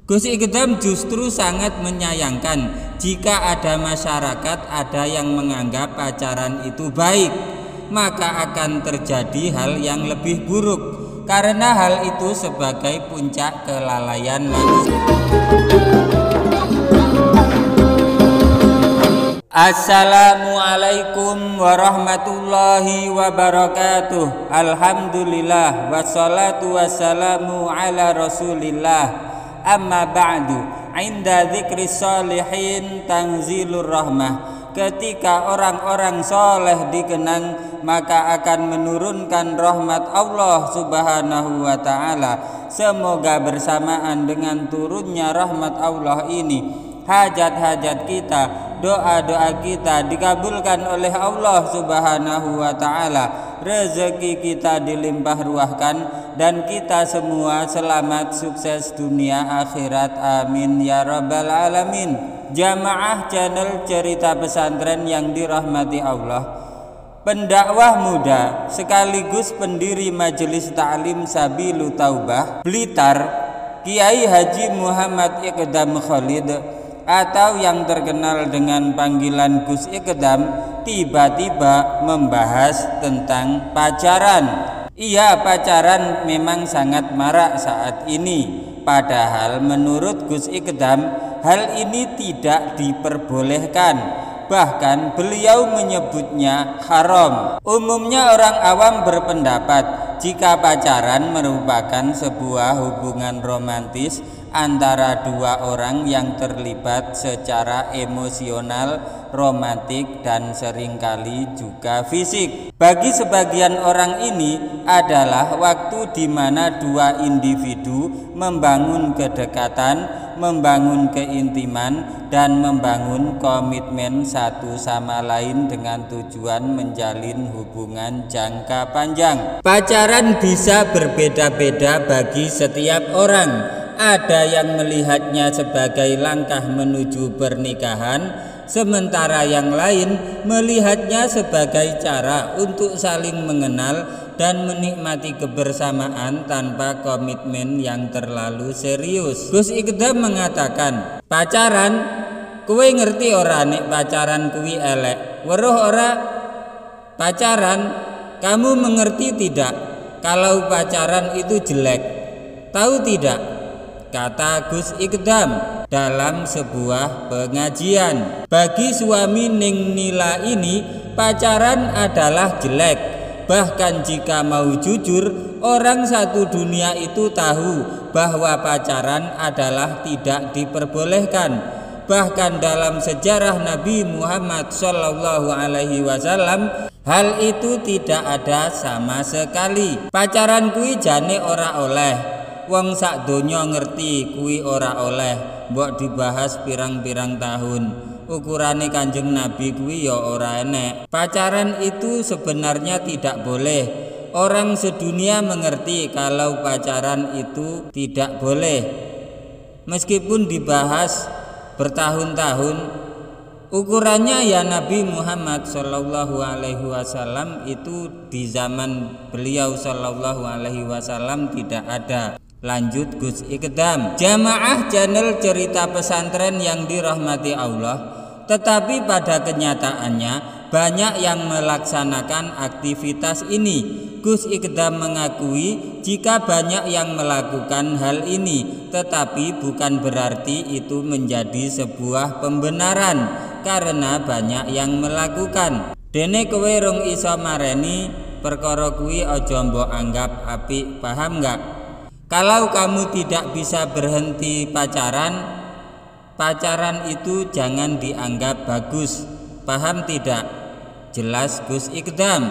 Gus Ikdam justru sangat menyayangkan jika ada masyarakat ada yang menganggap pacaran itu baik, maka akan terjadi hal yang lebih buruk, karena hal itu sebagai puncak kelalaian manusia. Assalamualaikum warahmatullahi wabarakatuh. Alhamdulillah wassalatu wassalamu ala rasulillah. Amma ba'du. Inda dzikri sholihin tanzilur rahmah. Ketika orang-orang soleh dikenang, maka akan menurunkan rahmat Allah subhanahu wa ta'ala. Semoga bersamaan dengan turunnya rahmat Allah ini, hajat-hajat kita, doa-doa kita dikabulkan oleh Allah subhanahu wa ta'ala, rezeki kita dilimpah ruahkan, dan kita semua selamat sukses dunia akhirat, amin ya rabbal alamin. Jamaah channel Cerita Pesantren yang dirahmati Allah, pendakwah muda sekaligus pendiri Majelis Ta'lim Sabilu Taubah Blitar, Kiai Haji Muhammad Ikdam Khalid atau yang terkenal dengan panggilan Gus Ikdam, tiba-tiba membahas tentang pacaran. Iya, pacaran memang sangat marak saat ini. Padahal menurut Gus Ikdam, hal ini tidak diperbolehkan. Bahkan beliau menyebutnya haram. Umumnya orang awam berpendapat jika pacaran merupakan sebuah hubungan romantis antara dua orang yang terlibat secara emosional, romantik, dan seringkali juga fisik. Bagi sebagian orang ini adalah waktu di mana dua individu membangun kedekatan, membangun keintiman, dan membangun komitmen satu sama lain dengan tujuan menjalin hubungan jangka panjang. Pacaran bisa berbeda-beda bagi setiap orang. Ada yang melihatnya sebagai langkah menuju pernikahan, sementara yang lain melihatnya sebagai cara untuk saling mengenal dan menikmati kebersamaan tanpa komitmen yang terlalu serius. Gus Ikdam mengatakan, pacaran, kowe ngerti ora nek pacaran kuwi elek? Weruh ora? Pacaran, kamu mengerti tidak kalau pacaran itu jelek? Tahu tidak? Kata Gus Ikdam dalam sebuah pengajian. Bagi suami Ning Nila ini, pacaran adalah jelek. Bahkan jika mau jujur, orang satu dunia itu tahu bahwa pacaran adalah tidak diperbolehkan. Bahkan dalam sejarah Nabi Muhammad SAW, hal itu tidak ada sama sekali. Pacaran kuwi jane ora oleh. Wong sak donya ngerti kuwi ora oleh, mbok dibahas pirang-pirang tahun. Ukurane Kanjeng Nabi kuwi ya ora enek. Pacaran itu sebenarnya tidak boleh. Orang sedunia mengerti kalau pacaran itu tidak boleh. Meskipun dibahas bertahun-tahun, ukurannya ya Nabi Muhammad SAW itu di zaman beliau SAW tidak ada. Lanjut Gus Ikdam. Jamaah channel Cerita Pesantren yang dirahmati Allah, tetapi pada kenyataannya banyak yang melaksanakan aktivitas ini. Gus Ikdam mengakui jika banyak yang melakukan hal ini, tetapi bukan berarti itu menjadi sebuah pembenaran, karena banyak yang melakukan. Dene kowe rong iso mareni perkara kuwi aja mbok anggap apik, paham enggak? Kalau kamu tidak bisa berhenti pacaran, pacaran itu jangan dianggap bagus, paham tidak? Jelas Gus Ikdam.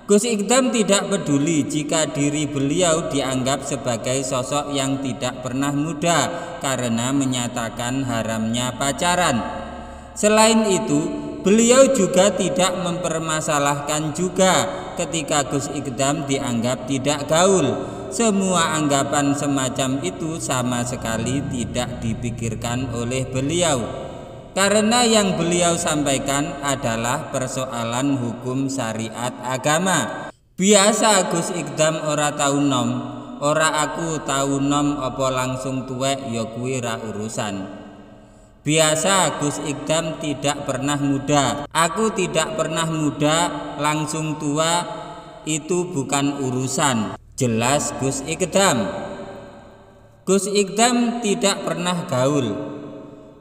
Gus Ikdam tidak peduli jika diri beliau dianggap sebagai sosok yang tidak pernah muda karena menyatakan haramnya pacaran. Selain itu, beliau juga tidak mempermasalahkan juga ketika Gus Ikdam dianggap tidak gaul. Semua anggapan semacam itu sama sekali tidak dipikirkan oleh beliau, karena yang beliau sampaikan adalah persoalan hukum syariat agama. Biasa Gus Ikdam ora tau nom, ora aku tau nom apa langsung tuwek ya kuwi ra urusan. Biasa Gus Ikdam tidak pernah muda. Aku tidak pernah muda, langsung tua itu bukan urusan. Jelas Gus Ikdam. Gus Ikdam tidak pernah gaul.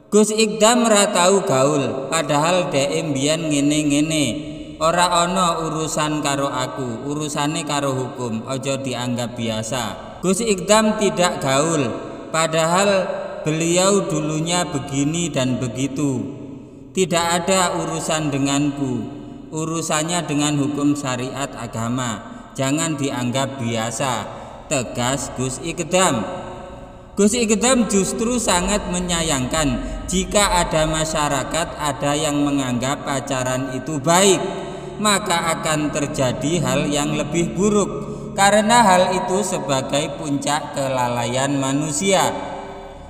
Gus Ikdam ra tau gaul, padahal dhek mbiyen ngene-ngene. Ora ana urusan karo aku, urusane karo hukum, aja dianggap biasa. Gus Ikdam tidak gaul, padahal beliau dulunya begini dan begitu. Tidak ada urusan denganku, urusannya dengan hukum syariat agama. Jangan dianggap biasa, tegas Gus Ikdam. Gus Ikdam justru sangat menyayangkan jika ada masyarakat ada yang menganggap pacaran itu baik, maka akan terjadi hal yang lebih buruk, karena hal itu sebagai puncak kelalaian manusia.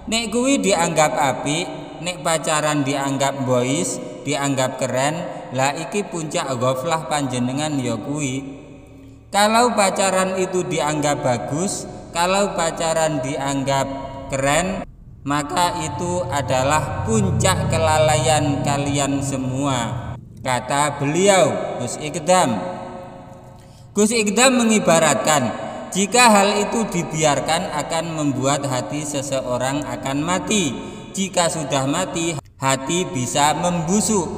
Nek kuwi dianggap apik, nek pacaran dianggap boys, dianggap keren, lah iki puncak ghaflah panjenengan ya kuwi. Kalau pacaran itu dianggap bagus, kalau pacaran dianggap keren, maka itu adalah puncak kelalaian kalian semua, kata beliau Gus Ikdam. Gus Ikdam mengibaratkan, jika hal itu dibiarkan akan membuat hati seseorang akan mati. Jika sudah mati, hati bisa membusuk.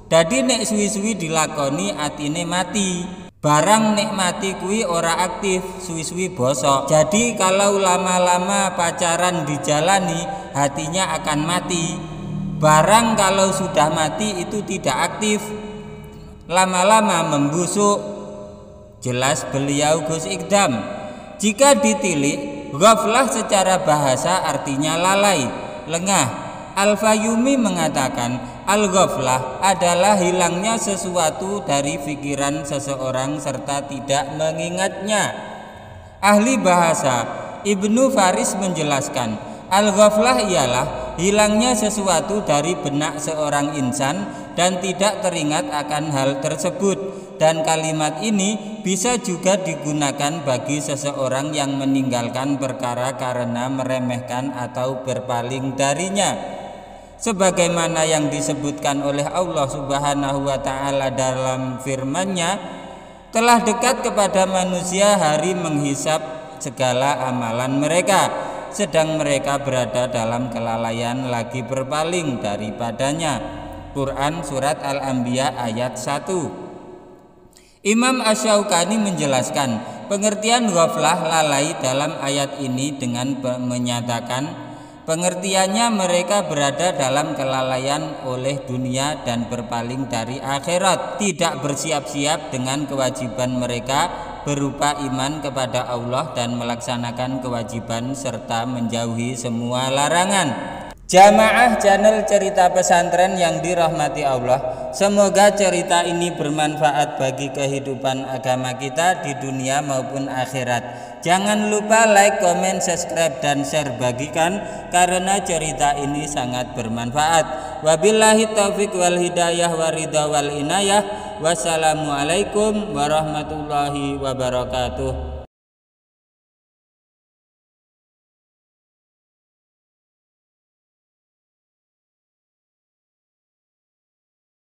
Dadi nek suwi-suwi dilakoni atine mati. Barang nek mati kuwi ora aktif, suwi-suwi bosok. Jadi kalau lama-lama pacaran dijalani, hatinya akan mati. Barang kalau sudah mati itu tidak aktif, lama-lama membusuk. Jelas beliau Gus Ikdam. Jika ditilik, ghaflah secara bahasa artinya lalai, lengah. Al-Fayumi mengatakan al-ghaflah adalah hilangnya sesuatu dari pikiran seseorang serta tidak mengingatnya. Ahli bahasa Ibnu Faris menjelaskan, al-ghaflah ialah hilangnya sesuatu dari benak seorang insan dan tidak teringat akan hal tersebut. Dan kalimat ini bisa juga digunakan bagi seseorang yang meninggalkan perkara karena meremehkan atau berpaling darinya, sebagaimana yang disebutkan oleh Allah Subhanahu wa taala dalam firman-Nya, telah dekat kepada manusia hari menghisap segala amalan mereka, sedang mereka berada dalam kelalaian lagi berpaling daripadanya. Quran Surat Al-Anbiya ayat 1. Imam Asy-Syaukani menjelaskan pengertian ghaflah lalai dalam ayat ini dengan menyatakan pengertiannya mereka berada dalam kelalaian oleh dunia dan berpaling dari akhirat, tidak bersiap-siap dengan kewajiban mereka berupa iman kepada Allah dan melaksanakan kewajiban serta menjauhi semua larangan. Jamaah channel Cerita Pesantren yang dirahmati Allah, semoga cerita ini bermanfaat bagi kehidupan agama kita di dunia maupun akhirat. Jangan lupa like, komen, subscribe, dan share, bagikan karena cerita ini sangat bermanfaat. Wabillahi taufiq wal hidayah wa ridha wal inayah. Wassalamualaikum warahmatullahi wabarakatuh.